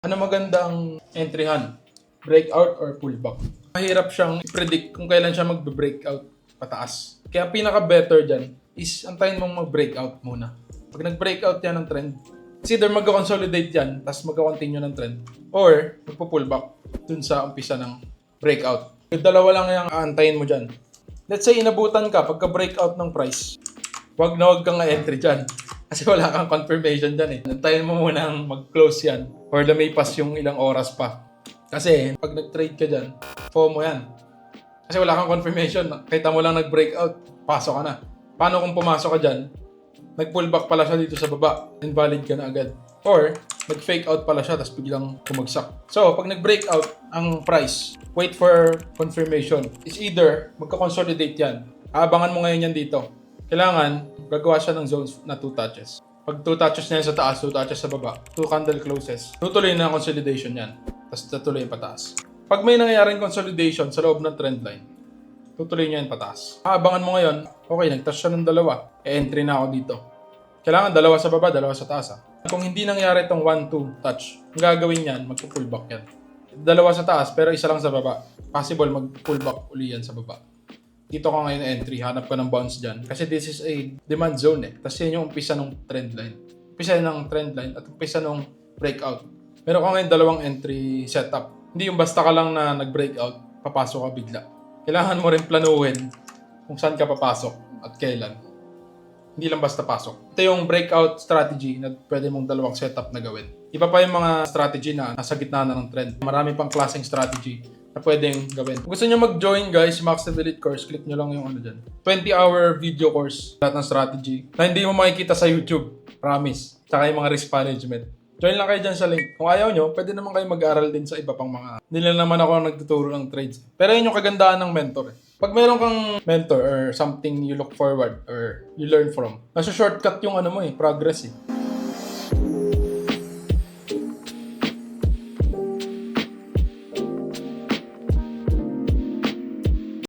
Ano magandang entryhan? Breakout or pullback? Mahirap siyang i-predict kung kailan siya magbe-breakout pataas. Kaya pinaka-better dyan is antayin mong mag-breakout muna. Pag nag-breakout yan ng trend, it's either mag-consolidate yan, tapos mag-continue ng trend, or magpo-pullback dun sa umpisa ng breakout. Yung dalawa lang yung aantayin mo dyan. Let's say inabutan ka pagka-breakout ng price, wag kang entry dyan. Kasi wala kang confirmation dyan eh. Antayin mo munang mag-close yan or lumipas yung ilang oras pa. Kasi pag nag-trade ka dyan, FOMO yan. Kasi wala kang confirmation. Kita mo lang nag-breakout, pasok ka na. Paano kung pumasok ka dyan, nag-pullback pala siya dito sa baba, invalid ka na agad. Or, nag-fake out pala siya, tapos biglang kumagsak. So, pag nag-breakout ang price, wait for confirmation. It's either magka-consolidate yan. Aabangan mo ngayon yan dito. Kailangan, gagawa siya ng zones na 2 touches. Pag 2 touches na yan sa taas, 2 touches sa baba, 2 candle closes, tutuloy na ang consolidation yan. Tapos tutuloy pataas. Pag may nangyayaring consolidation sa loob ng trend line, tutuloy niya yan pataas. Aabangan mo ngayon, okay, nag-touch siya ng dalawa, entry na ako dito. Kailangan dalawa sa baba, dalawa sa taas. Kung hindi nangyari itong 1-2 touch, ang gagawin yan, mag-pullback yan. Dalawa sa taas, pero isa lang sa baba. Possible mag-pullback uli yan sa baba. Dito ka ngayon entry, hanap ka ng bounce dyan. Kasi this is a demand zone eh. Tapos yan yung umpisa ng trend line. Umpisa ng trend line at umpisa ng breakout. Meron ka ngayon dalawang entry setup. Hindi yung basta ka lang na nag-breakout, papasok ka bigla. Kailangan mo rin planuhin kung saan ka papasok at kailan. Hindi lang basta pasok. Ito yung breakout strategy na pwede mong dalawang setup na gawin. Iba pa yung mga strategy na nasa gitna na ng trend. Marami pang klaseng strategy na pwedeng gawin. Kung gusto nyo mag-join guys, Max Stability Course, click nyo lang yung ano dyan. 20-hour video course, lahat ng strategy na hindi mo makikita sa YouTube. Promise. Tsaka yung mga risk management. Join lang kayo dyan sa link. Kung ayaw nyo, pwede naman kayo mag-aral din sa iba pang mga. Hindi lang naman ako nagtuturo ng trades. Pero yun yung kagandahan ng mentor eh. Pag meron kang mentor or something you look forward or you learn from, nasa shortcut yung ano mo eh, progress eh.